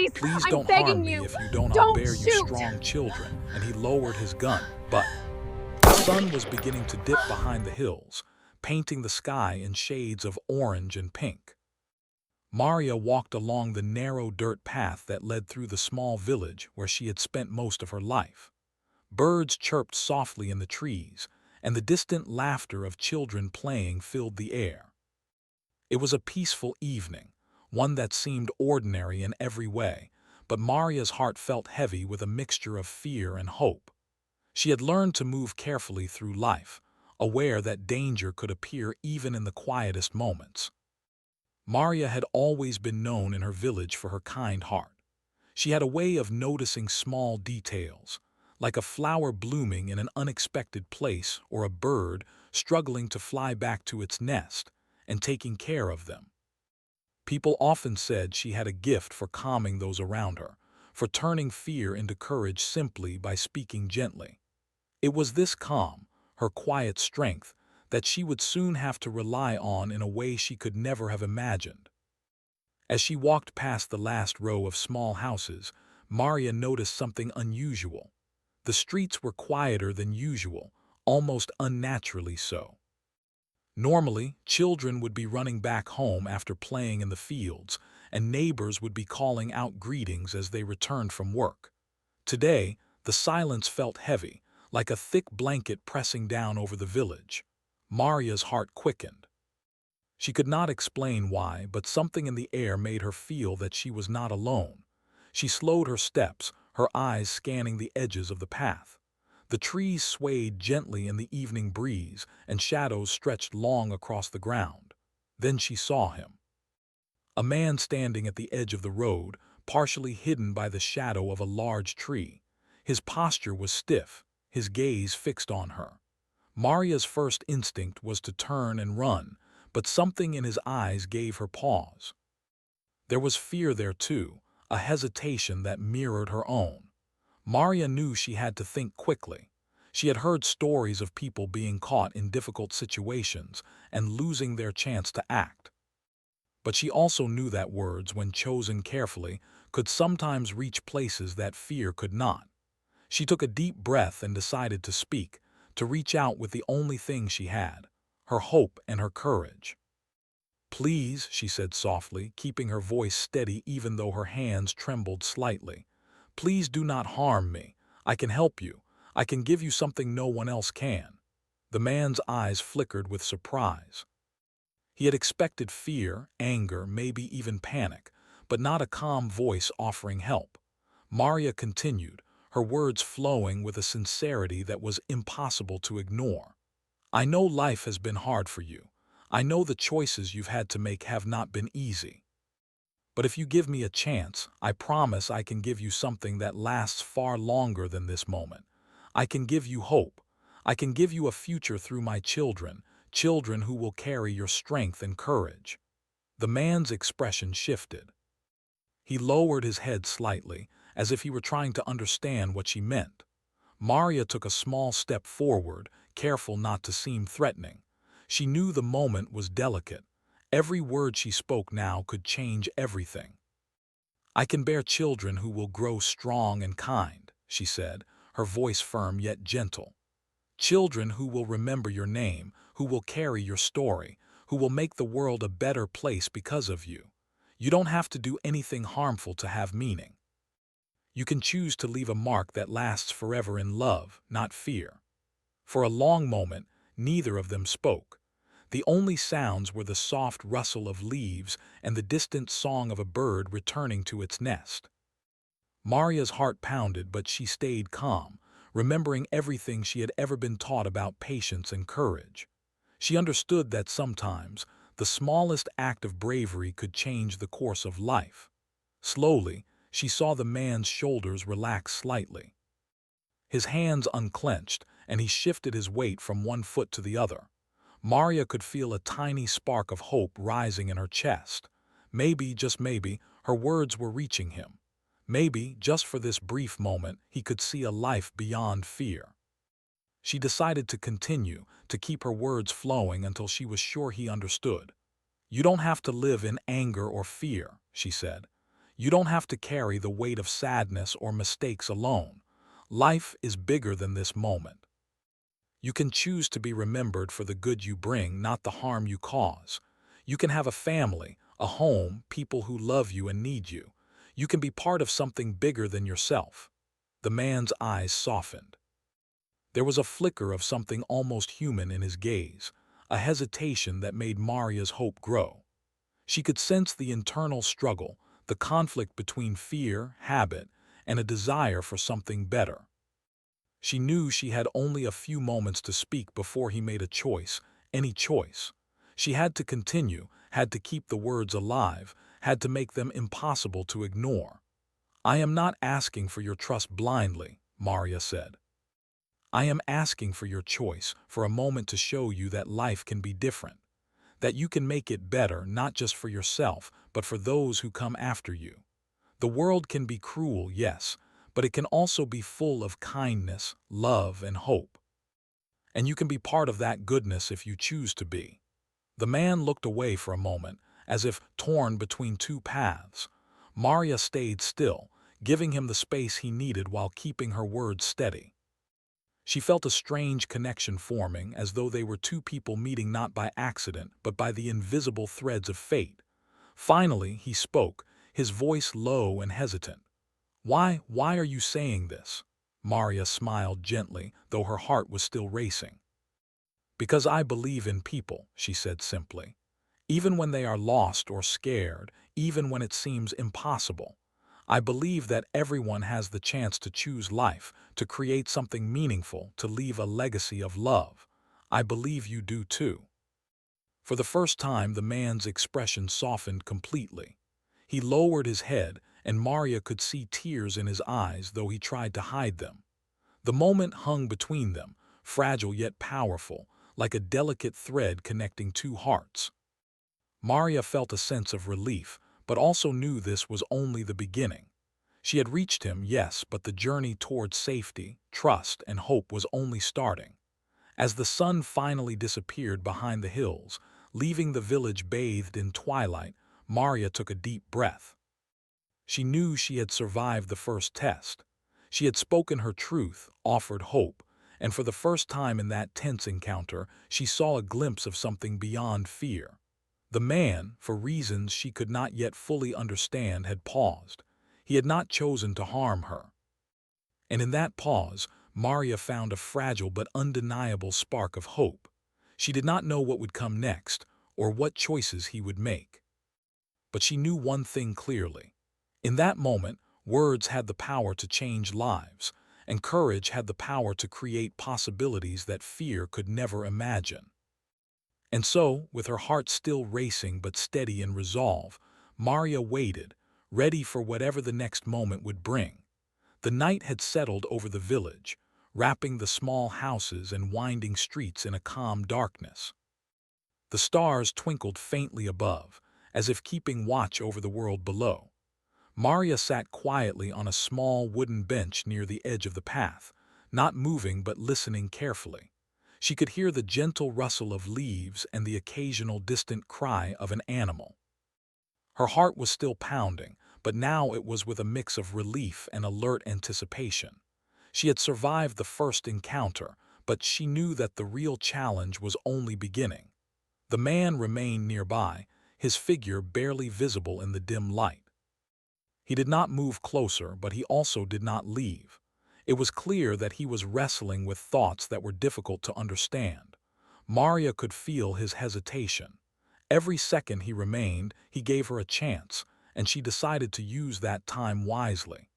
Please, Please I'm don't harm begging me you. if you don't. I'll Don't bear you shoot. strong children. And he lowered his gun. But the sun was beginning to dip behind the hills, painting the sky in shades of orange and pink. Maria walked along the narrow dirt path that led through the small village where she had spent most of her life. Birds chirped softly in the trees, and the distant laughter of children playing filled the air. It was a peaceful evening, one that seemed ordinary in every way, but Maria's heart felt heavy with a mixture of fear and hope. She had learned to move carefully through life, aware that danger could appear even in the quietest moments. Maria had always been known in her village for her kind heart. She had a way of noticing small details, like a flower blooming in an unexpected place or a bird struggling to fly back to its nest, and taking care of them. People often said she had a gift for calming those around her, for turning fear into courage simply by speaking gently. It was this calm, her quiet strength, that she would soon have to rely on in a way she could never have imagined. As she walked past the last row of small houses, Maria noticed something unusual. The streets were quieter than usual, almost unnaturally so. Normally, children would be running back home after playing in the fields, and neighbors would be calling out greetings as they returned from work. Today, the silence felt heavy, like a thick blanket pressing down over the village. Maria's heart quickened. She could not explain why, but something in the air made her feel that she was not alone. She slowed her steps, her eyes scanning the edges of the path. The trees swayed gently in the evening breeze, and shadows stretched long across the ground. Then she saw him. A man standing at the edge of the road, partially hidden by the shadow of a large tree. His posture was stiff, his gaze fixed on her. Maria's first instinct was to turn and run, but something in his eyes gave her pause. There was fear there too, a hesitation that mirrored her own. Maria knew she had to think quickly. She had heard stories of people being caught in difficult situations and losing their chance to act. But she also knew that words, when chosen carefully, could sometimes reach places that fear could not. She took a deep breath and decided to speak, to reach out with the only thing she had, her hope and her courage. "Please," she said softly, keeping her voice steady even though her hands trembled slightly. "Please do not harm me. I can help you. I can give you something no one else can." The man's eyes flickered with surprise. He had expected fear, anger, maybe even panic, but not a calm voice offering help. Maria continued, her words flowing with a sincerity that was impossible to ignore. "I know life has been hard for you. I know the choices you've had to make have not been easy. But if you give me a chance, I promise I can give you something that lasts far longer than this moment. I can give you hope. I can give you a future through my children, children who will carry your strength and courage." The man's expression shifted. He lowered his head slightly, as if he were trying to understand what she meant. Maria took a small step forward, careful not to seem threatening. She knew the moment was delicate. Every word she spoke now could change everything. "I can bear children who will grow strong and kind," she said, her voice firm yet gentle. "Children who will remember your name, who will carry your story, who will make the world a better place because of you. You don't have to do anything harmful to have meaning. You can choose to leave a mark that lasts forever in love, not fear." For a long moment, neither of them spoke. The only sounds were the soft rustle of leaves and the distant song of a bird returning to its nest. Maria's heart pounded, but she stayed calm, remembering everything she had ever been taught about patience and courage. She understood that sometimes the smallest act of bravery could change the course of life. Slowly, she saw the man's shoulders relax slightly. His hands unclenched, and he shifted his weight from one foot to the other. Maria could feel a tiny spark of hope rising in her chest. Maybe, just maybe, her words were reaching him. Maybe, just for this brief moment, he could see a life beyond fear. She decided to continue, to keep her words flowing until she was sure he understood. "You don't have to live in anger or fear," she said. You don't have to carry the weight of sadness or mistakes alone. Life is bigger than this moment. You can choose to be remembered for the good you bring, not the harm you cause. You can have a family, a home, people who love you and need you. You can be part of something bigger than yourself. The man's eyes softened. There was a flicker of something almost human in his gaze, a hesitation that made Maria's hope grow. She could sense the internal struggle, the conflict between fear, habit, and a desire for something better. She knew she had only a few moments to speak before he made a choice, any choice. She had to continue, had to keep the words alive, had to make them impossible to ignore. "I am not asking for your trust blindly," Maria said. "I am asking for your choice, for a moment to show you that life can be different, that you can make it better not just for yourself, but for those who come after you. The world can be cruel, yes, but it can also be full of kindness, love, and hope. And you can be part of that goodness if you choose to be." The man looked away for a moment, as if torn between two paths. Maria stayed still, giving him the space he needed while keeping her words steady. She felt a strange connection forming, as though they were two people meeting not by accident, but by the invisible threads of fate. Finally, he spoke, his voice low and hesitant. Why are you saying this?" Maria smiled gently, though her heart was still racing. "Because I believe in people," she said simply. "Even when they are lost or scared, even when it seems impossible. I believe that everyone has the chance to choose life, to create something meaningful, to leave a legacy of love. I believe you do too." For the first time, the man's expression softened completely. He lowered his head, and Maria could see tears in his eyes, though he tried to hide them. The moment hung between them, fragile yet powerful, like a delicate thread connecting two hearts. Maria felt a sense of relief, but also knew this was only the beginning. She had reached him, yes, but the journey towards safety, trust, and hope was only starting. As the sun finally disappeared behind the hills, leaving the village bathed in twilight, Maria took a deep breath. She knew she had survived the first test. She had spoken her truth, offered hope, and for the first time in that tense encounter, she saw a glimpse of something beyond fear. The man, for reasons she could not yet fully understand, had paused. He had not chosen to harm her. And in that pause, Maria found a fragile but undeniable spark of hope. She did not know what would come next, or what choices he would make. But she knew one thing clearly. In that moment, words had the power to change lives, and courage had the power to create possibilities that fear could never imagine. And so, with her heart still racing but steady in resolve, Maria waited, ready for whatever the next moment would bring. The night had settled over the village, wrapping the small houses and winding streets in a calm darkness. The stars twinkled faintly above, as if keeping watch over the world below. Maria sat quietly on a small wooden bench near the edge of the path, not moving but listening carefully. She could hear the gentle rustle of leaves and the occasional distant cry of an animal. Her heart was still pounding, but now it was with a mix of relief and alert anticipation. She had survived the first encounter, but she knew that the real challenge was only beginning. The man remained nearby, his figure barely visible in the dim light. He did not move closer, but he also did not leave. It was clear that he was wrestling with thoughts that were difficult to understand. Maria could feel his hesitation. Every second he remained, he gave her a chance, and she decided to use that time wisely.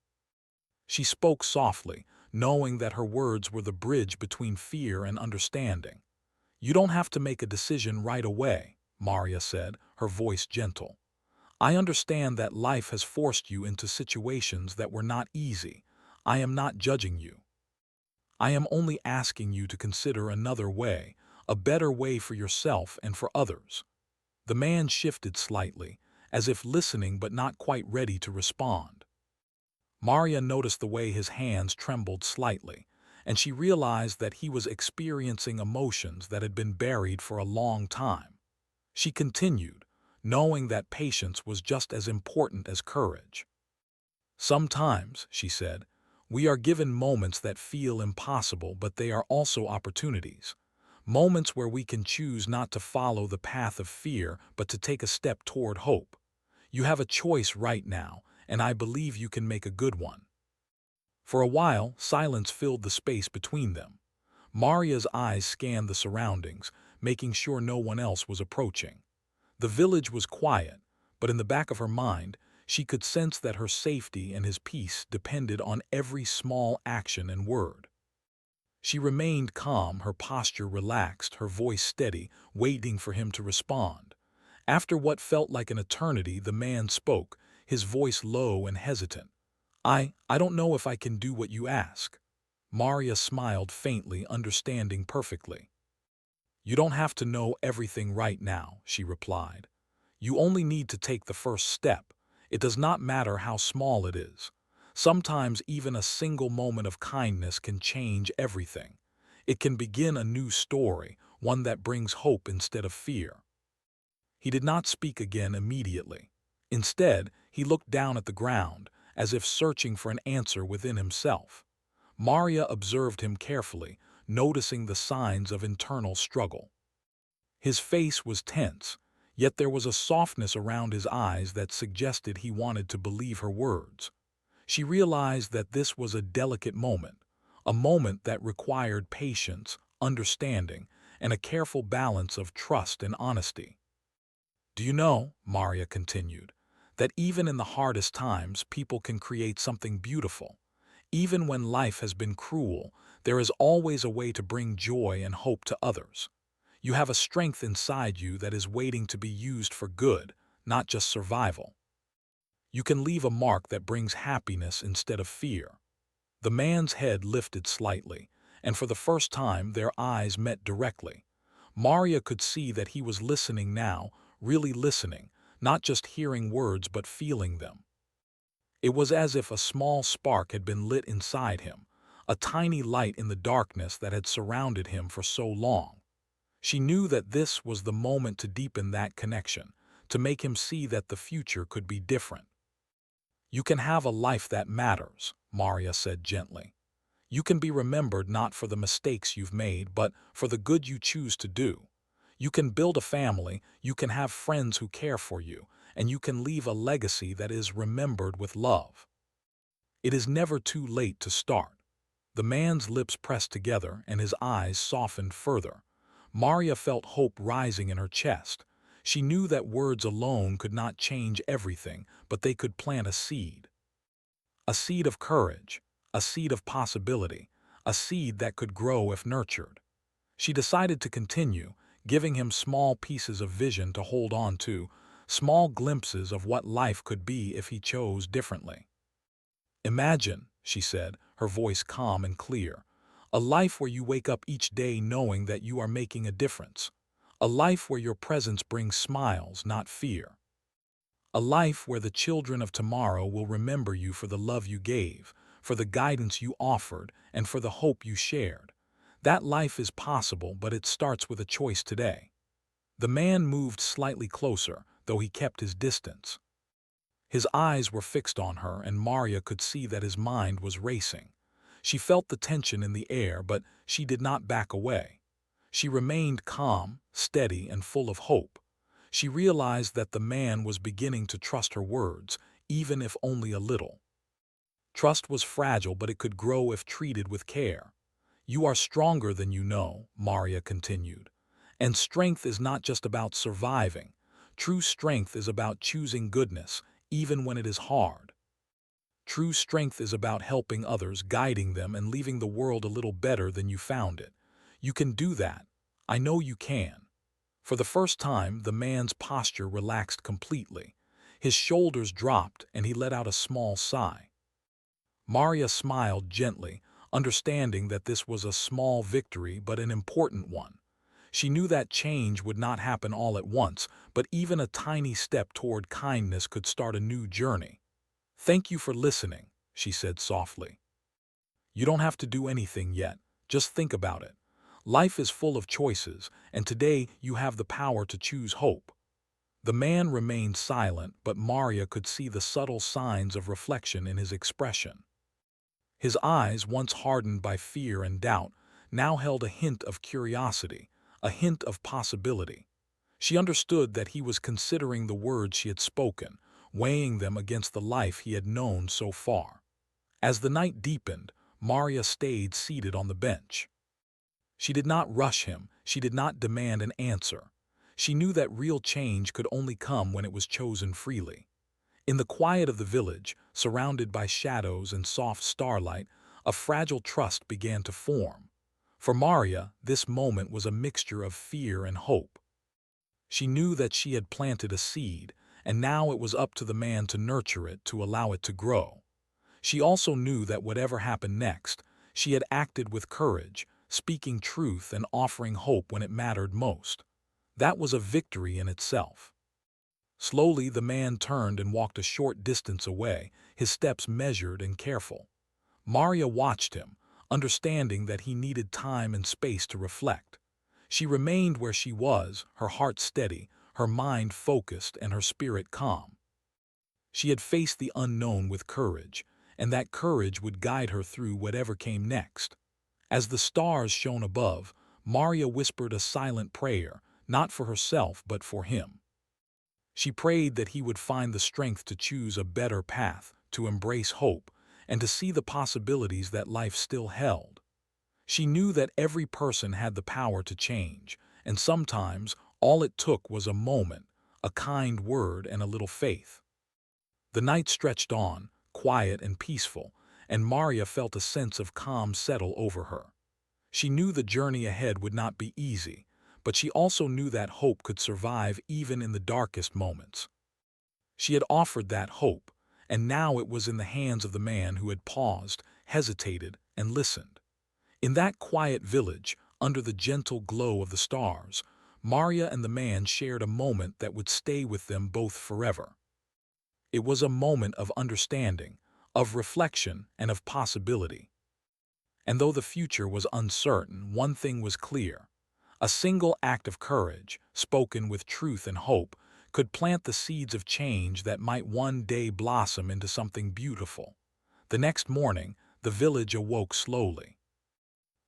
She spoke softly, knowing that her words were the bridge between fear and understanding. "You don't have to make a decision right away," Maria said, her voice gentle. "I understand that life has forced you into situations that were not easy. I am not judging you. I am only asking you to consider another way, a better way for yourself and for others." The man shifted slightly, as if listening but not quite ready to respond. Maria noticed the way his hands trembled slightly, and she realized that he was experiencing emotions that had been buried for a long time. She continued, knowing that patience was just as important as courage. Sometimes, she said, we are given moments that feel impossible, but they are also opportunities. Moments where we can choose not to follow the path of fear, but to take a step toward hope. You have a choice right now, and I believe you can make a good one. For a while, silence filled the space between them. Maria's eyes scanned the surroundings, making sure no one else was approaching. The village was quiet, but in the back of her mind, she could sense that her safety and his peace depended on every small action and word. She remained calm, her posture relaxed, her voice steady, waiting for him to respond. After what felt like an eternity, the man spoke, his voice low and hesitant. I don't know if I can do what you ask." Maria smiled faintly, understanding perfectly. "You don't have to know everything right now," she replied. "You only need to take the first step. It does not matter how small it is. Sometimes even a single moment of kindness can change everything. It can begin a new story, one that brings hope instead of fear." He did not speak again immediately. Instead, he looked down at the ground, as if searching for an answer within himself. Maria observed him carefully, noticing the signs of internal struggle. His face was tense, yet there was a softness around his eyes that suggested he wanted to believe her words. She realized that this was a delicate moment, a moment that required patience, understanding, and a careful balance of trust and honesty. "Do you know," Maria continued, "that even in the hardest times, people can create something beautiful. Even when life has been cruel, there is always a way to bring joy and hope to others. You have a strength inside you that is waiting to be used for good, not just survival. You can leave a mark that brings happiness instead of fear." The man's head lifted slightly, and for the first time their eyes met directly. Maria could see that he was listening now, really listening, not just hearing words but feeling them. It was as if a small spark had been lit inside him, a tiny light in the darkness that had surrounded him for so long. She knew that this was the moment to deepen that connection, to make him see that the future could be different. "You can have a life that matters," Maria said gently. "You can be remembered not for the mistakes you've made, but for the good you choose to do. You can build a family, you can have friends who care for you, and you can leave a legacy that is remembered with love. It is never too late to start." The man's lips pressed together and his eyes softened further. Maria felt hope rising in her chest. She knew that words alone could not change everything, but they could plant a seed. A seed of courage, a seed of possibility, a seed that could grow if nurtured. She decided to continue, giving him small pieces of vision to hold on to, small glimpses of what life could be if he chose differently. "Imagine," she said, her voice calm and clear, "a life where you wake up each day knowing that you are making a difference. A life where your presence brings smiles, not fear. A life where the children of tomorrow will remember you for the love you gave, for the guidance you offered, and for the hope you shared. That life is possible, but it starts with a choice today." The man moved slightly closer, though he kept his distance. His eyes were fixed on her, and Maria could see that his mind was racing. She felt the tension in the air, but she did not back away. She remained calm, steady, and full of hope. She realized that the man was beginning to trust her words, even if only a little. Trust was fragile, but it could grow if treated with care. "You are stronger than you know," Maria continued. "And strength is not just about surviving. True strength is about choosing goodness, even when it is hard. True strength is about helping others, guiding them, and leaving the world a little better than you found it. You can do that. I know you can." For the first time, the man's posture relaxed completely. His shoulders dropped, and he let out a small sigh. Maria smiled gently, understanding that this was a small victory but an important one. She knew that change would not happen all at once, but even a tiny step toward kindness could start a new journey. "Thank you for listening," she said softly. "You don't have to do anything yet. Just think about it. Life is full of choices, and today you have the power to choose hope." The man remained silent, but Maria could see the subtle signs of reflection in his expression. His eyes, once hardened by fear and doubt, now held a hint of curiosity, a hint of possibility. She understood that he was considering the words she had spoken, weighing them against the life he had known so far. As the night deepened, Maria stayed seated on the bench. She did not rush him, she did not demand an answer. She knew that real change could only come when it was chosen freely. In the quiet of the village, surrounded by shadows and soft starlight, a fragile trust began to form. For Maria, this moment was a mixture of fear and hope. She knew that she had planted a seed, and now it was up to the man to nurture it, to allow it to grow. She also knew that whatever happened next, she had acted with courage, speaking truth and offering hope when it mattered most. That was a victory in itself. Slowly the man turned and walked a short distance away, his steps measured and careful. Maria watched him, understanding that he needed time and space to reflect. She remained where she was, her heart steady, her mind focused, and her spirit calm. She had faced the unknown with courage, and that courage would guide her through whatever came next. As the stars shone above, Maria whispered a silent prayer, not for herself but for him. She prayed that he would find the strength to choose a better path, to embrace hope, and to see the possibilities that life still held. She knew that every person had the power to change, and sometimes all it took was a moment, a kind word, and a little faith. The night stretched on, quiet and peaceful, and Maria felt a sense of calm settle over her. She knew the journey ahead would not be easy, but she also knew that hope could survive even in the darkest moments. She had offered that hope, and now it was in the hands of the man who had paused, hesitated, and listened. In that quiet village, under the gentle glow of the stars, Maria and the man shared a moment that would stay with them both forever. It was a moment of understanding, of reflection, and of possibility. And though the future was uncertain, one thing was clear. A single act of courage, spoken with truth and hope, could plant the seeds of change that might one day blossom into something beautiful. The next morning, the village awoke slowly.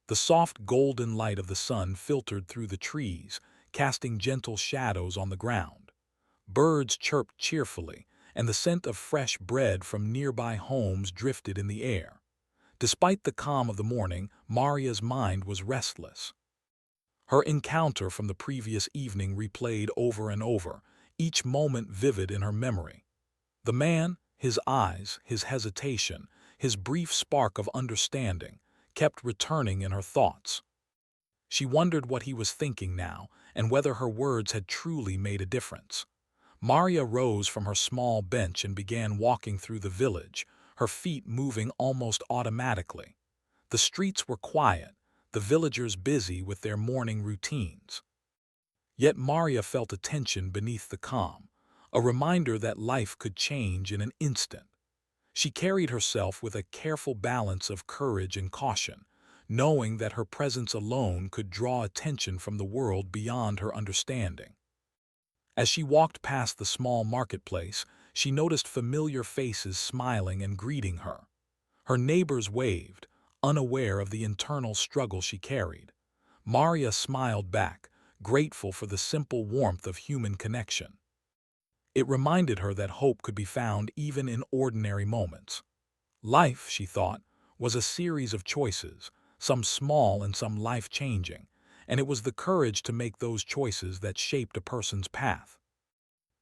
The soft golden light of the sun filtered through the trees, casting gentle shadows on the ground. Birds chirped cheerfully, and the scent of fresh bread from nearby homes drifted in the air. Despite the calm of the morning, Maria's mind was restless. Her encounter from the previous evening replayed over and over, each moment vivid in her memory. The man, his eyes, his hesitation, his brief spark of understanding, kept returning in her thoughts. She wondered what he was thinking now, and whether her words had truly made a difference. Maria rose from her small bench and began walking through the village, her feet moving almost automatically. The streets were quiet, the villagers busy with their morning routines. Yet Maria felt a tension beneath the calm, a reminder that life could change in an instant. She carried herself with a careful balance of courage and caution, knowing that her presence alone could draw attention from the world beyond her understanding. As she walked past the small marketplace, she noticed familiar faces smiling and greeting her. Her neighbors waved, unaware of the internal struggle she carried. Maria smiled back, grateful for the simple warmth of human connection. It reminded her that hope could be found even in ordinary moments. Life, she thought, was a series of choices, some small and some life-changing, and it was the courage to make those choices that shaped a person's path.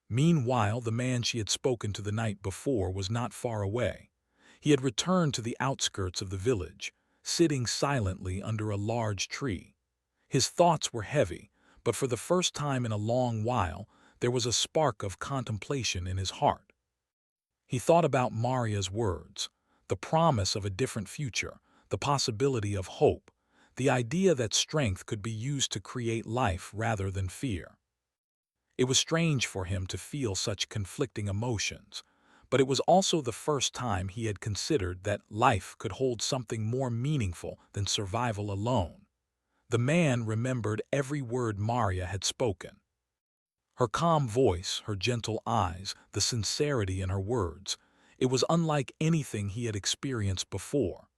Meanwhile, the man she had spoken to the night before was not far away. He had returned to the outskirts of the village, sitting silently under a large tree. His thoughts were heavy, but for the first time in a long while, there was a spark of contemplation in his heart. He thought about Maria's words, the promise of a different future, the possibility of hope, the idea that strength could be used to create life rather than fear. It was strange for him to feel such conflicting emotions, but it was also the first time he had considered that life could hold something more meaningful than survival alone. The man remembered every word Maria had spoken. Her calm voice, her gentle eyes, the sincerity in her words, it was unlike anything he had experienced before.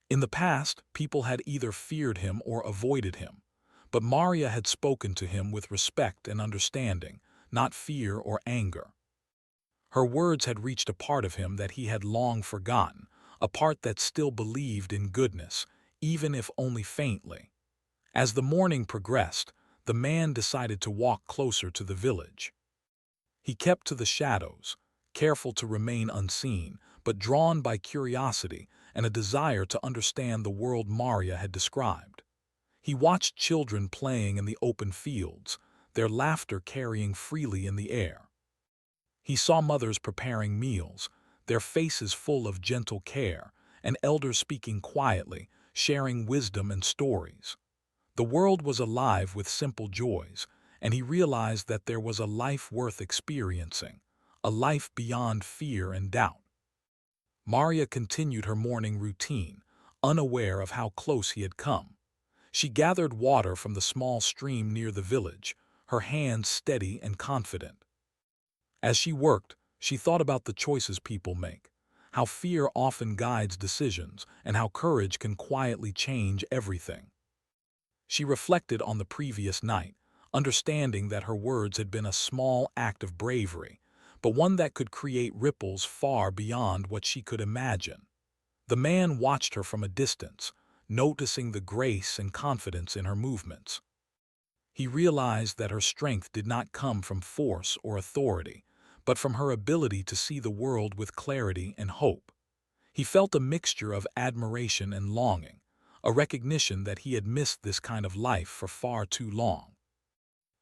In the past, people had either feared him or avoided him, but Maria had spoken to him with respect and understanding, not fear or anger. Her words had reached a part of him that he had long forgotten, a part that still believed in goodness, even if only faintly. As the morning progressed, the man decided to walk closer to the village. He kept to the shadows, careful to remain unseen, but drawn by curiosity and a desire to understand the world Maria had described. He watched children playing in the open fields, their laughter carrying freely in the air. He saw mothers preparing meals, their faces full of gentle care, and elders speaking quietly, sharing wisdom and stories. The world was alive with simple joys, and he realized that there was a life worth experiencing, a life beyond fear and doubt. Maria continued her morning routine, unaware of how close he had come. She gathered water from the small stream near the village, her hands steady and confident. As she worked, she thought about the choices people make, how fear often guides decisions, and how courage can quietly change everything. She reflected on the previous night, understanding that her words had been a small act of bravery, but one that could create ripples far beyond what she could imagine. The man watched her from a distance, noticing the grace and confidence in her movements. He realized that her strength did not come from force or authority, but from her ability to see the world with clarity and hope. He felt a mixture of admiration and longing, a recognition that he had missed this kind of life for far too long.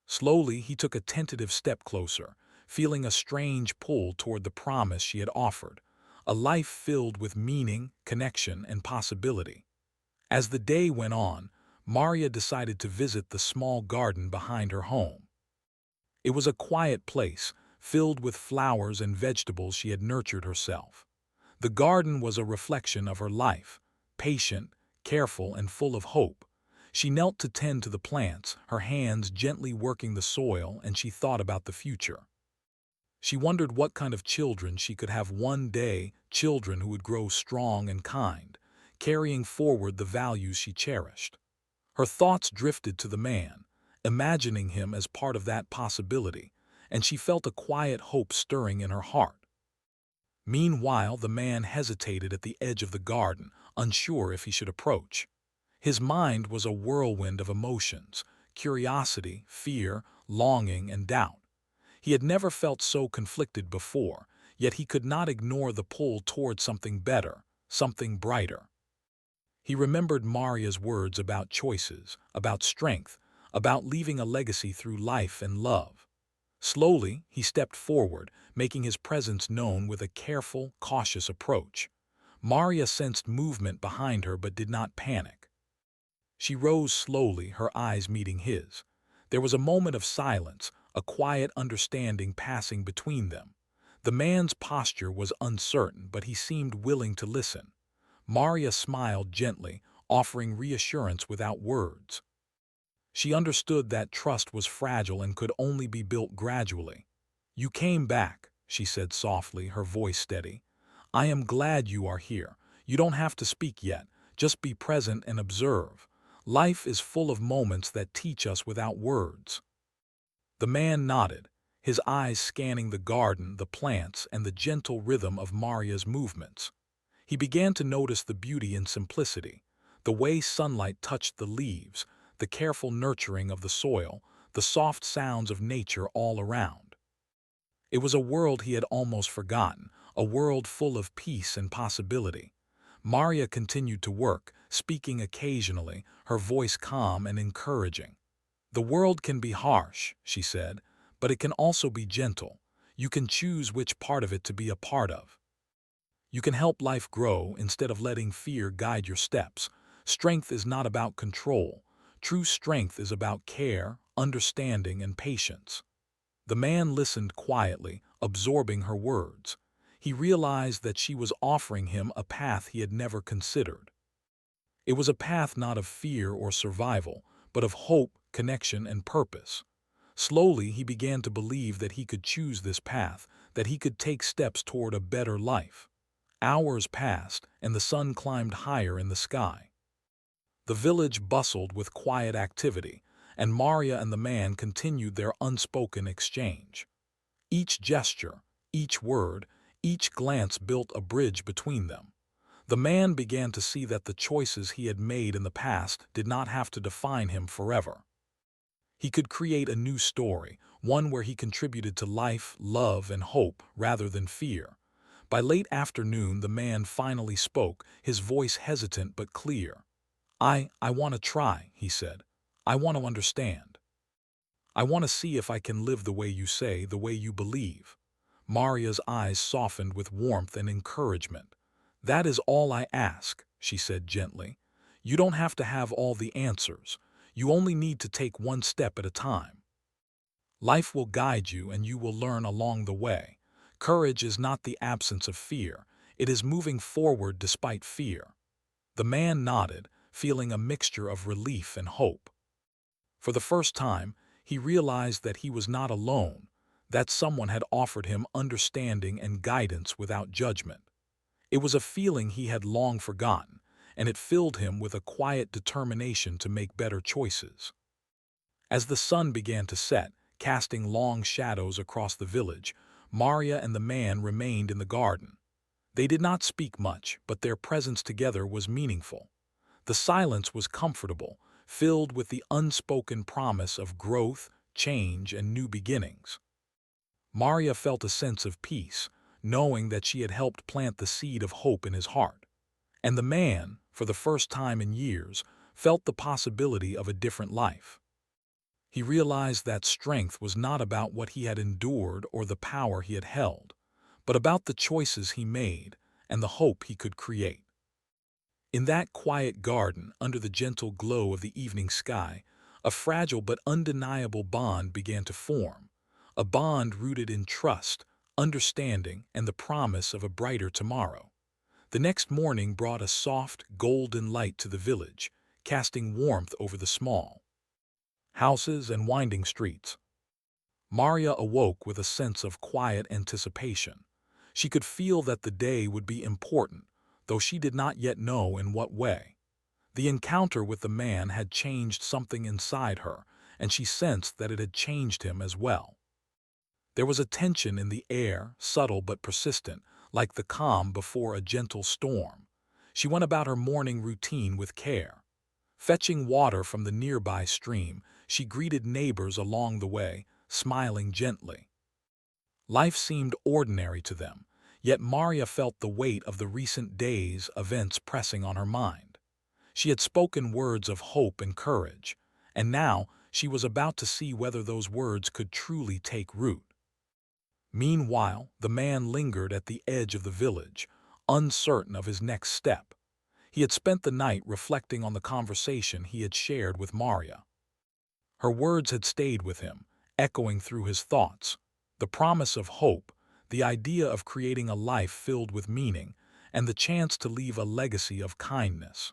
Slowly, he took a tentative step closer, feeling a strange pull toward the promise she had offered, a life filled with meaning, connection, and possibility. As the day went on, Maria decided to visit the small garden behind her home. It was a quiet place, filled with flowers and vegetables she had nurtured herself. The garden was a reflection of her life, patient, careful, and full of hope. She knelt to tend to the plants, her hands gently working the soil, and she thought about the future. She wondered what kind of children she could have one day, children who would grow strong and kind, carrying forward the values she cherished. Her thoughts drifted to the man, imagining him as part of that possibility, and she felt a quiet hope stirring in her heart. Meanwhile, the man hesitated at the edge of the garden, unsure if he should approach. His mind was a whirlwind of emotions, curiosity, fear, longing, and doubt. He had never felt so conflicted before, yet he could not ignore the pull toward something better, something brighter. He remembered Maria's words about choices, about strength, about leaving a legacy through life and love. Slowly, he stepped forward, making his presence known with a careful, cautious approach. Maria sensed movement behind her but did not panic. She rose slowly, her eyes meeting his. There was a moment of silence, a quiet understanding passing between them. The man's posture was uncertain, but he seemed willing to listen. Maria smiled gently, offering reassurance without words. She understood that trust was fragile and could only be built gradually. "You came back," she said softly, her voice steady. "I am glad you are here. You don't have to speak yet. Just be present and observe. Life is full of moments that teach us without words." The man nodded, his eyes scanning the garden, the plants, and the gentle rhythm of Maria's movements. He began to notice the beauty in simplicity, the way sunlight touched the leaves, the careful nurturing of the soil, the soft sounds of nature all around. It was a world he had almost forgotten, a world full of peace and possibility. Maria continued to work, speaking occasionally, her voice calm and encouraging. "The world can be harsh," she said, "but it can also be gentle. You can choose which part of it to be a part of. You can help life grow instead of letting fear guide your steps. Strength is not about control. True strength is about care, understanding, and patience." The man listened quietly, absorbing her words. He realized that she was offering him a path he had never considered. It was a path not of fear or survival, but of hope, connection, and purpose. Slowly, he began to believe that he could choose this path, that he could take steps toward a better life. Hours passed, and the sun climbed higher in the sky. The village bustled with quiet activity, and Maria and the man continued their unspoken exchange. Each gesture, each word, each glance built a bridge between them. The man began to see that the choices he had made in the past did not have to define him forever. He could create a new story, one where he contributed to life, love, and hope rather than fear. By late afternoon, the man finally spoke, his voice hesitant but clear. I want to try," he said. "I want to understand. I want to see if I can live the way you say, the way you believe." Maria's eyes softened with warmth and encouragement. "That is all I ask," she said gently. "You don't have to have all the answers. You only need to take one step at a time. Life will guide you and you will learn along the way. Courage is not the absence of fear. It is moving forward despite fear." The man nodded, feeling a mixture of relief and hope. For the first time, he realized that he was not alone, that someone had offered him understanding and guidance without judgment. It was a feeling he had long forgotten, and it filled him with a quiet determination to make better choices. As the sun began to set, casting long shadows across the village, Maria and the man remained in the garden. They did not speak much, but their presence together was meaningful. The silence was comfortable, filled with the unspoken promise of growth, change, and new beginnings. Maria felt a sense of peace, knowing that she had helped plant the seed of hope in his heart. And the man, for the first time in years, felt the possibility of a different life. He realized that strength was not about what he had endured or the power he had held, but about the choices he made and the hope he could create. In that quiet garden, under the gentle glow of the evening sky, a fragile but undeniable bond began to form, a bond rooted in trust, understanding, and the promise of a brighter tomorrow. The next morning brought a soft, golden light to the village, casting warmth over the small houses and winding streets. Maria awoke with a sense of quiet anticipation. She could feel that the day would be important, though she did not yet know in what way. The encounter with the man had changed something inside her, and she sensed that it had changed him as well. There was a tension in the air, subtle but persistent, like the calm before a gentle storm. She went about her morning routine with care. Fetching water from the nearby stream, she greeted neighbors along the way, smiling gently. Life seemed ordinary to them, yet Maria felt the weight of the recent days' events pressing on her mind. She had spoken words of hope and courage, and now she was about to see whether those words could truly take root. Meanwhile, the man lingered at the edge of the village, uncertain of his next step. He had spent the night reflecting on the conversation he had shared with Maria. Her words had stayed with him, echoing through his thoughts. The promise of hope, the idea of creating a life filled with meaning, and the chance to leave a legacy of kindness.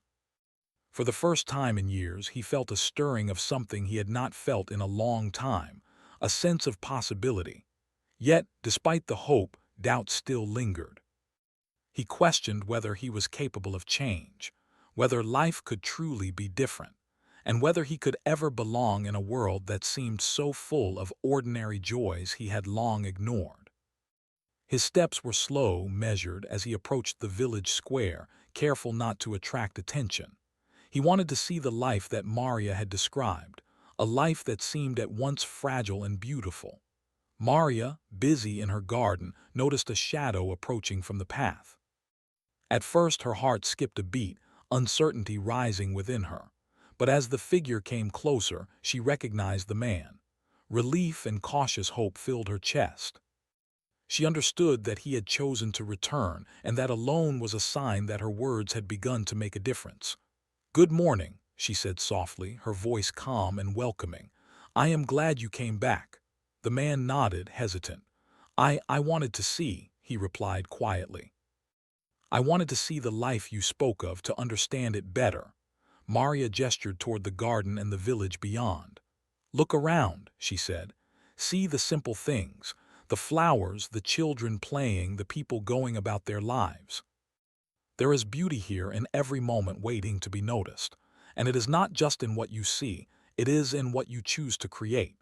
For the first time in years, he felt a stirring of something he had not felt in a long time, a sense of possibility. Yet, despite the hope, doubt still lingered. He questioned whether he was capable of change, whether life could truly be different, and whether he could ever belong in a world that seemed so full of ordinary joys he had long ignored. His steps were slow, measured, as he approached the village square, careful not to attract attention. He wanted to see the life that Maria had described, a life that seemed at once fragile and beautiful. Maria, busy in her garden, noticed a shadow approaching from the path. At first her heart skipped a beat, uncertainty rising within her. But as the figure came closer, she recognized the man. Relief and cautious hope filled her chest. She understood that he had chosen to return, and that alone was a sign that her words had begun to make a difference. "Good morning," she said softly, her voice calm and welcoming. "I am glad you came back." The man nodded, hesitant. I wanted to see," he replied quietly. "I wanted to see the life you spoke of, to understand it better." Maria gestured toward the garden and the village beyond. "Look around," she said. "See the simple things, the flowers, the children playing, the people going about their lives. There is beauty here in every moment waiting to be noticed, and it is not just in what you see, it is in what you choose to create."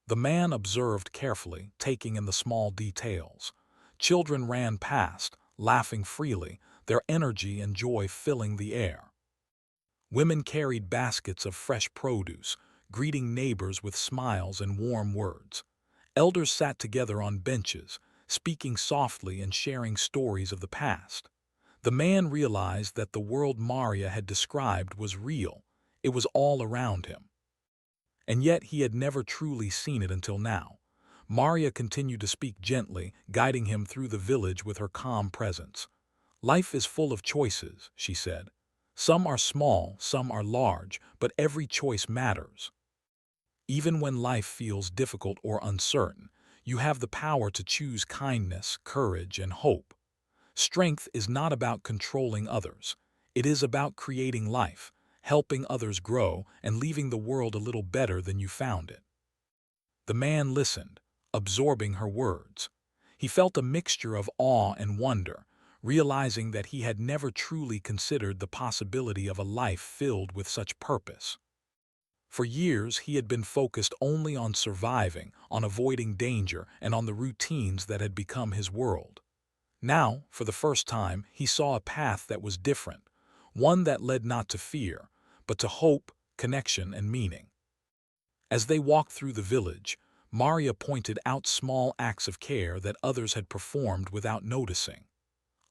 The man observed carefully, taking in the small details. Children ran past, laughing freely, their energy and joy filling the air. Women carried baskets of fresh produce, greeting neighbors with smiles and warm words. Elders sat together on benches, speaking softly and sharing stories of the past. The man realized that the world Maria had described was real. It was all around him. And yet he had never truly seen it until now. Maria continued to speak gently, guiding him through the village with her calm presence. "Life is full of choices," she said. "Some are small, some are large, but every choice matters. Even when life feels difficult or uncertain, you have the power to choose kindness, courage, and hope. Strength is not about controlling others. It is about creating life, helping others grow, and leaving the world a little better than you found it." The man listened, absorbing her words. He felt a mixture of awe and wonder, realizing that he had never truly considered the possibility of a life filled with such purpose. For years, he had been focused only on surviving, on avoiding danger, and on the routines that had become his world. Now, for the first time, he saw a path that was different, one that led not to fear, but to hope, connection, and meaning. As they walked through the village, Maria pointed out small acts of care that others had performed without noticing.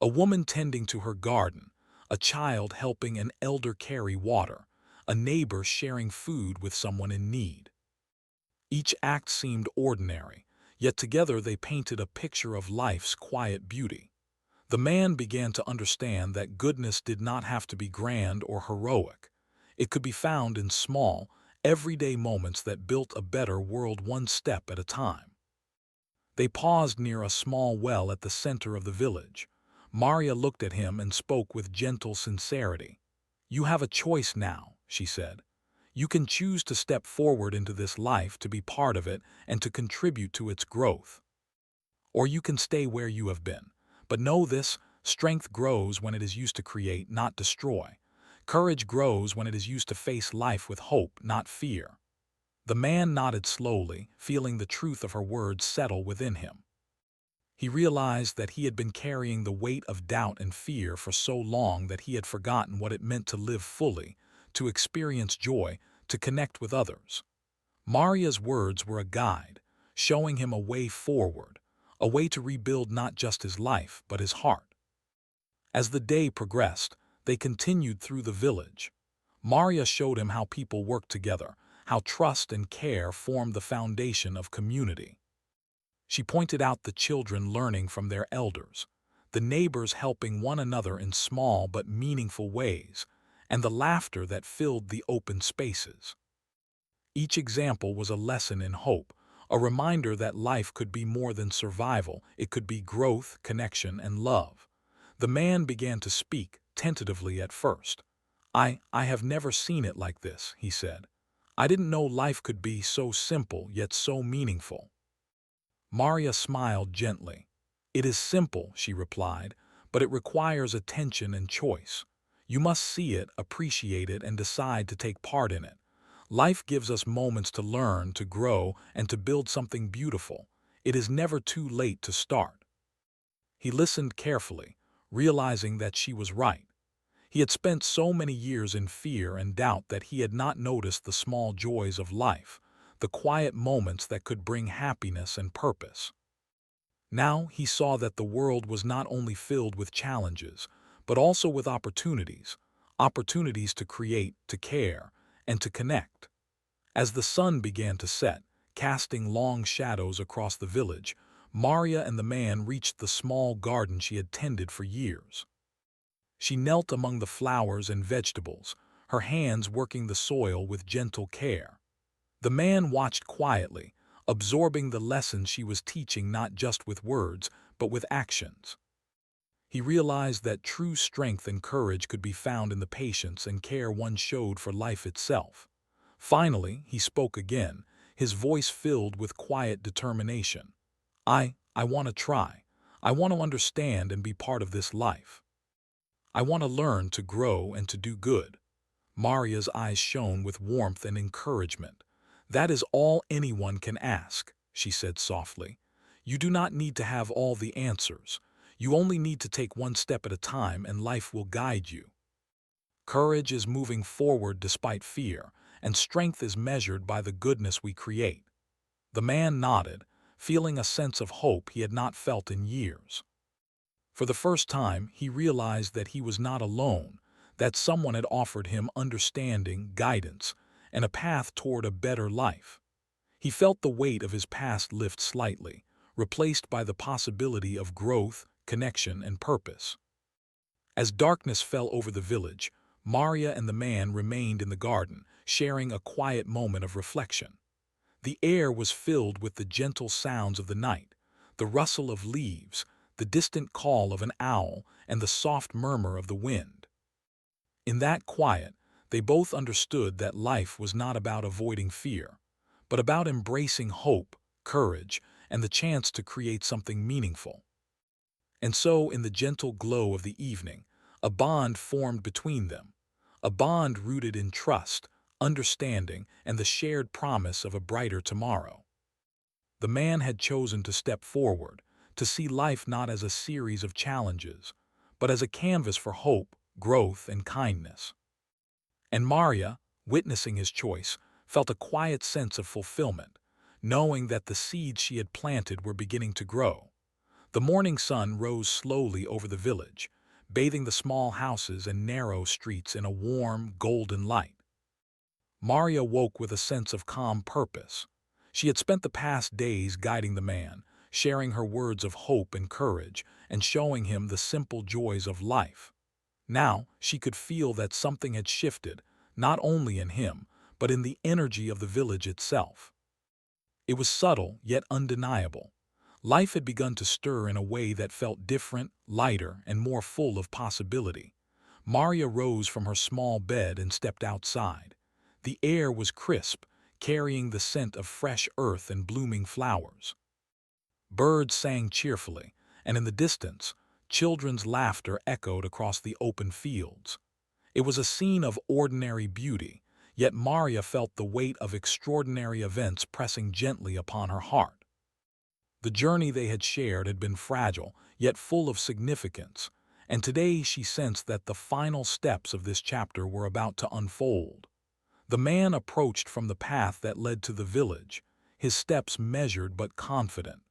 A woman tending to her garden, a child helping an elder carry water, a neighbor sharing food with someone in need. Each act seemed ordinary, yet together they painted a picture of life's quiet beauty. The man began to understand that goodness did not have to be grand or heroic. It could be found in small, everyday moments that built a better world one step at a time. They paused near a small well at the center of the village. Maria looked at him and spoke with gentle sincerity. "You have a choice now," she said. "You can choose to step forward into this life, to be part of it, and to contribute to its growth. Or you can stay where you have been. But know this, strength grows when it is used to create, not destroy. Courage grows when it is used to face life with hope, not fear." The man nodded slowly, feeling the truth of her words settle within him. He realized that he had been carrying the weight of doubt and fear for so long that he had forgotten what it meant to live fully, to experience joy, to connect with others. Maria's words were a guide, showing him a way forward, a way to rebuild not just his life, but his heart. As the day progressed, they continued through the village. Maria showed him how people work together, how trust and care form the foundation of community. She pointed out the children learning from their elders, the neighbors helping one another in small but meaningful ways, and the laughter that filled the open spaces. Each example was a lesson in hope, a reminder that life could be more than survival, it could be growth, connection, and love. The man began to speak, tentatively at first. I have never seen it like this," he said. "I didn't know life could be so simple yet so meaningful." Maria smiled gently. "It is simple," she replied, "but it requires attention and choice. You must see it, appreciate it, and decide to take part in it. Life gives us moments to learn, to grow, and to build something beautiful. It is never too late to start." He listened carefully, realizing that she was right. He had spent so many years in fear and doubt that he had not noticed the small joys of life, the quiet moments that could bring happiness and purpose. Now he saw that the world was not only filled with challenges, but also with opportunities, opportunities to create, to care, and to connect. As the sun began to set, casting long shadows across the village, Maria and the man reached the small garden she had tended for years. She knelt among the flowers and vegetables, her hands working the soil with gentle care. The man watched quietly, absorbing the lessons she was teaching not just with words, but with actions. He realized that true strength and courage could be found in the patience and care one showed for life itself. Finally, he spoke again, his voice filled with quiet determination. I want to try. I want to understand and be part of this life. I want to learn to grow and to do good. Maria's eyes shone with warmth and encouragement. That is all anyone can ask, she said softly. You do not need to have all the answers. You only need to take one step at a time and life will guide you. Courage is moving forward despite fear, and strength is measured by the goodness we create. The man nodded, feeling a sense of hope he had not felt in years. For the first time, he realized that he was not alone, that someone had offered him understanding, guidance, and a path toward a better life. He felt the weight of his past lift slightly, replaced by the possibility of growth, connection, and purpose. As darkness fell over the village, Maria and the man remained in the garden, sharing a quiet moment of reflection. The air was filled with the gentle sounds of the night, the rustle of leaves, the distant call of an owl, and the soft murmur of the wind. In that quiet, they both understood that life was not about avoiding fear, but about embracing hope, courage, and the chance to create something meaningful. And so, in the gentle glow of the evening, a bond formed between them, a bond rooted in trust, understanding, and the shared promise of a brighter tomorrow. The man had chosen to step forward, to see life not as a series of challenges, but as a canvas for hope, growth, and kindness. And Maria, witnessing his choice, felt a quiet sense of fulfillment, knowing that the seeds she had planted were beginning to grow. The morning sun rose slowly over the village, bathing the small houses and narrow streets in a warm, golden light. Maria woke with a sense of calm purpose. She had spent the past days guiding the man, sharing her words of hope and courage, and showing him the simple joys of life. Now she could feel that something had shifted, not only in him, but in the energy of the village itself. It was subtle, yet undeniable. Life had begun to stir in a way that felt different, lighter, and more full of possibility. Maria rose from her small bed and stepped outside. The air was crisp, carrying the scent of fresh earth and blooming flowers. Birds sang cheerfully, and in the distance, children's laughter echoed across the open fields. It was a scene of ordinary beauty, yet Maria felt the weight of extraordinary events pressing gently upon her heart. The journey they had shared had been fragile, yet full of significance, and today she sensed that the final steps of this chapter were about to unfold. The man approached from the path that led to the village, his steps measured but confident.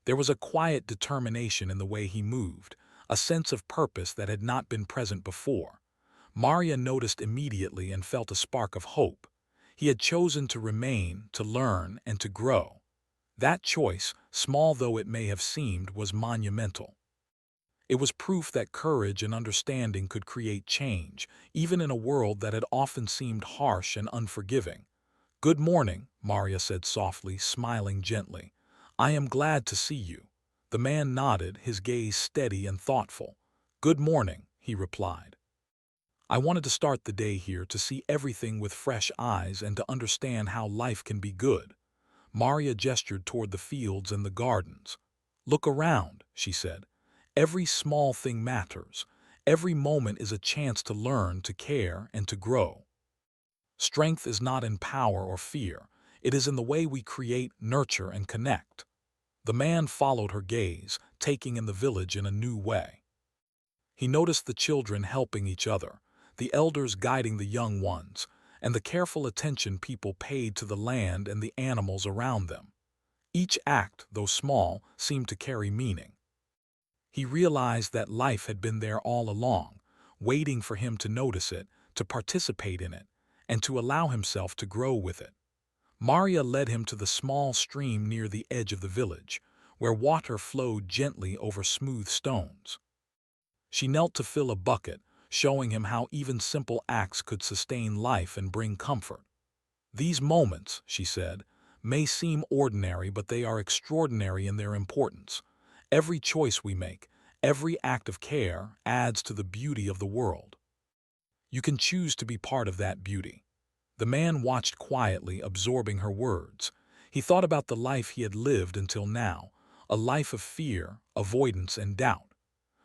There was a quiet determination in the way he moved, a sense of purpose that had not been present before. Maria noticed immediately and felt a spark of hope. He had chosen to remain, to learn, and to grow. That choice, small though it may have seemed, was monumental. It was proof that courage and understanding could create change, even in a world that had often seemed harsh and unforgiving. "Good morning," Maria said softly, smiling gently. "I am glad to see you." The man nodded, his gaze steady and thoughtful. "Good morning," he replied. "I wanted to start the day here to see everything with fresh eyes and to understand how life can be good." Maria gestured toward the fields and the gardens. "Look around," she said. "Every small thing matters. Every moment is a chance to learn, to care, and to grow. Strength is not in power or fear. It is in the way we create, nurture, and connect." The man followed her gaze, taking in the village in a new way. He noticed the children helping each other, the elders guiding the young ones, and the careful attention people paid to the land and the animals around them. Each act, though small, seemed to carry meaning. He realized that life had been there all along, waiting for him to notice it, to participate in it, and to allow himself to grow with it. Maria led him to the small stream near the edge of the village, where water flowed gently over smooth stones. She knelt to fill a bucket, showing him how even simple acts could sustain life and bring comfort. "These moments," she said, "may seem ordinary, but they are extraordinary in their importance. Every choice we make, every act of care, adds to the beauty of the world. You can choose to be part of that beauty." The man watched quietly, absorbing her words. He thought about the life he had lived until now, a life of fear, avoidance, and doubt.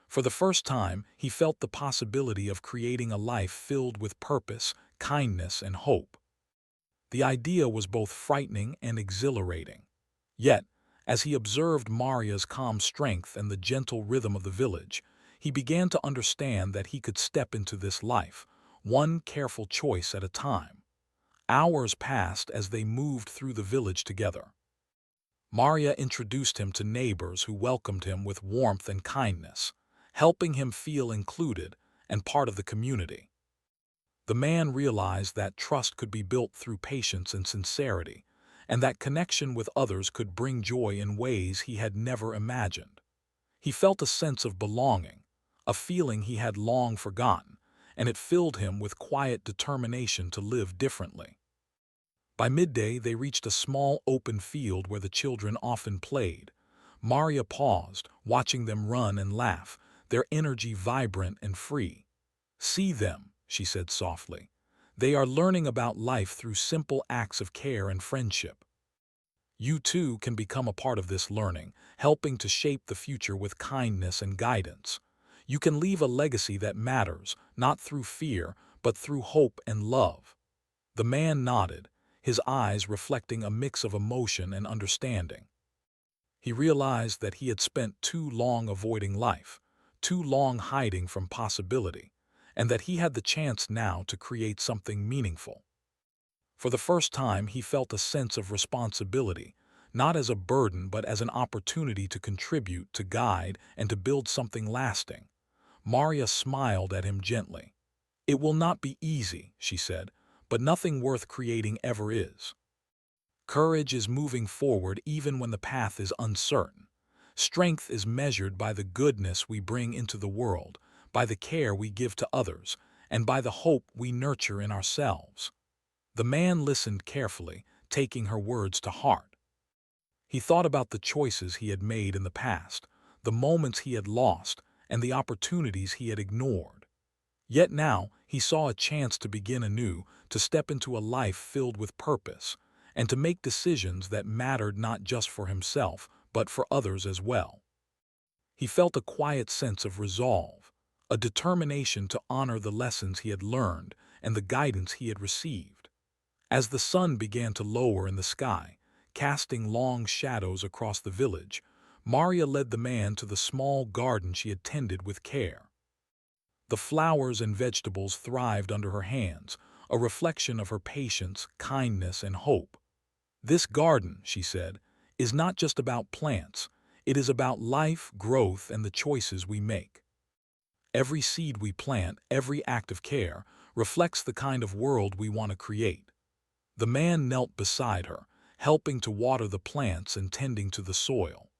For the first time, he felt the possibility of creating a life filled with purpose, kindness, and hope. The idea was both frightening and exhilarating. Yet, as he observed Maria's calm strength and the gentle rhythm of the village, he began to understand that he could step into this life, one careful choice at a time. Hours passed as they moved through the village together. Maria introduced him to neighbors who welcomed him with warmth and kindness, helping him feel included and part of the community. The man realized that trust could be built through patience and sincerity, and that connection with others could bring joy in ways he had never imagined. He felt a sense of belonging, a feeling he had long forgotten, and it filled him with quiet determination to live differently. By midday, they reached a small open field where the children often played. Maria paused, watching them run and laugh, their energy vibrant and free. "See them," she said softly. "They are learning about life through simple acts of care and friendship. You too can become a part of this learning, helping to shape the future with kindness and guidance. You can leave a legacy that matters, not through fear, but through hope and love." The man nodded, his eyes reflecting a mix of emotion and understanding. He realized that he had spent too long avoiding life, too long hiding from possibility, and that he had the chance now to create something meaningful. For the first time, he felt a sense of responsibility, not as a burden but as an opportunity to contribute, to guide, and to build something lasting. Maria smiled at him gently. "It will not be easy," she said, "but nothing worth creating ever is. Courage is moving forward even when the path is uncertain. Strength is measured by the goodness we bring into the world, by the care we give to others, and by the hope we nurture in ourselves." The man listened carefully, taking her words to heart. He thought about the choices he had made in the past, the moments he had lost, and the opportunities he had ignored. Yet now he saw a chance to begin anew, to step into a life filled with purpose, and to make decisions that mattered not just for himself, but for others as well. He felt a quiet sense of resolve, a determination to honor the lessons he had learned and the guidance he had received. As the sun began to lower in the sky, casting long shadows across the village, Maria led the man to the small garden she had tended with care. The flowers and vegetables thrived under her hands, a reflection of her patience, kindness, and hope. "This garden," she said, "is not just about plants. It is about life, growth, and the choices we make. Every seed we plant, every act of care, reflects the kind of world we want to create." The man knelt beside her, helping to water the plants and tending to the soil.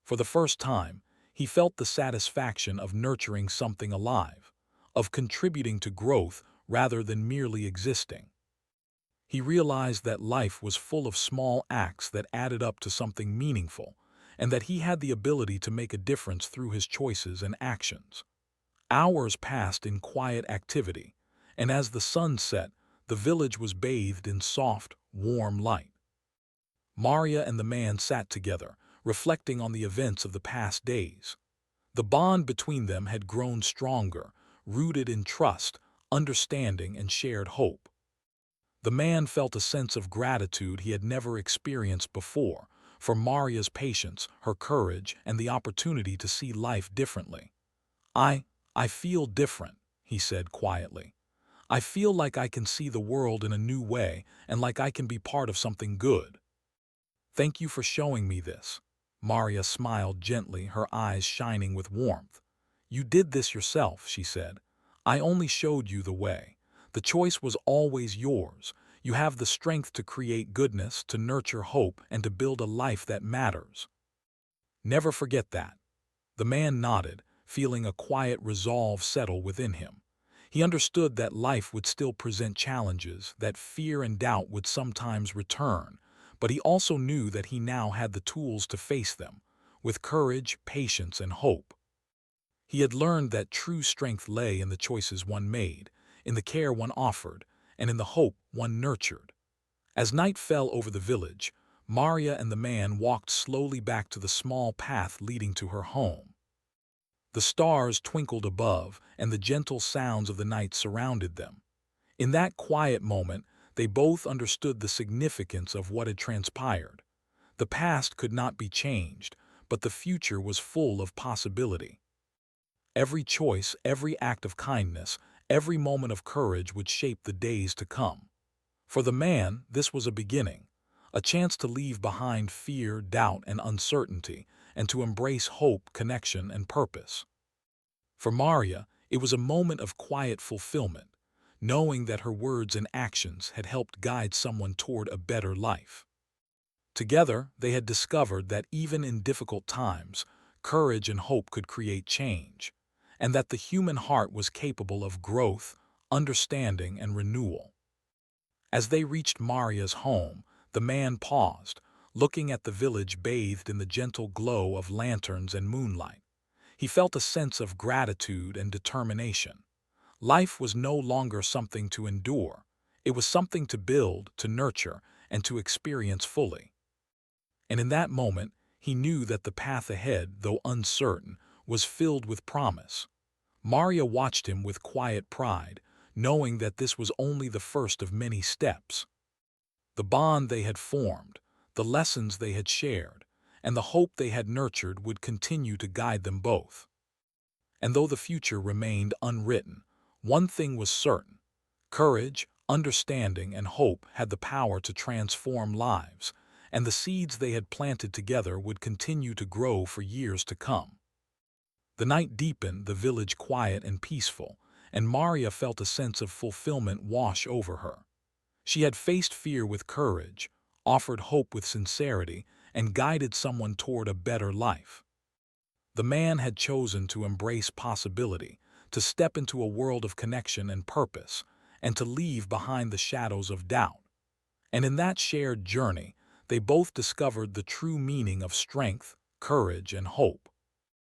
For the first time, he felt the satisfaction of nurturing something alive, of contributing to growth rather than merely existing. He realized that life was full of small acts that added up to something meaningful, and that he had the ability to make a difference through his choices and actions. Hours passed in quiet activity, and as the sun set, the village was bathed in soft, warm light. Maria and the man sat together, reflecting on the events of the past days. The bond between them had grown stronger, rooted in trust, understanding, and shared hope. The man felt a sense of gratitude he had never experienced before, for Maria's patience, her courage, and the opportunity to see life differently. I feel different," he said quietly. "I feel like I can see the world in a new way and like I can be part of something good. Thank you for showing me this." Maria smiled gently, her eyes shining with warmth. "You did this yourself," she said. "I only showed you the way. The choice was always yours. You have the strength to create goodness, to nurture hope, and to build a life that matters. Never forget that." The man nodded, feeling a quiet resolve settle within him. He understood that life would still present challenges, that fear and doubt would sometimes return, but he also knew that he now had the tools to face them, with courage, patience, and hope. He had learned that true strength lay in the choices one made, in the care one offered, and in the hope one nurtured. As night fell over the village, Maria and the man walked slowly back to the small path leading to her home. The stars twinkled above, and the gentle sounds of the night surrounded them. In that quiet moment, they both understood the significance of what had transpired. The past could not be changed, but the future was full of possibility. Every choice, every act of kindness, every moment of courage would shape the days to come. For the man, this was a beginning, a chance to leave behind fear, doubt, and uncertainty, and to embrace hope, connection, and purpose. For Maria, it was a moment of quiet fulfillment, knowing that her words and actions had helped guide someone toward a better life. Together, they had discovered that even in difficult times, courage and hope could create change, and that the human heart was capable of growth, understanding, and renewal. As they reached Maria's home, the man paused, looking at the village bathed in the gentle glow of lanterns and moonlight. He felt a sense of gratitude and determination. Life was no longer something to endure. It was something to build, to nurture, and to experience fully. And in that moment, he knew that the path ahead, though uncertain, was filled with promise. Maria watched him with quiet pride, knowing that this was only the first of many steps. The bond they had formed, the lessons they had shared, and the hope they had nurtured would continue to guide them both. And though the future remained unwritten, one thing was certain: courage, understanding, and hope had the power to transform lives, and the seeds they had planted together would continue to grow for years to come. The night deepened, the village quiet and peaceful, and Maria felt a sense of fulfillment wash over her. She had faced fear with courage, offered hope with sincerity, and guided someone toward a better life. The man had chosen to embrace possibility, to step into a world of connection and purpose, and to leave behind the shadows of doubt. And in that shared journey, they both discovered the true meaning of strength, courage, and hope.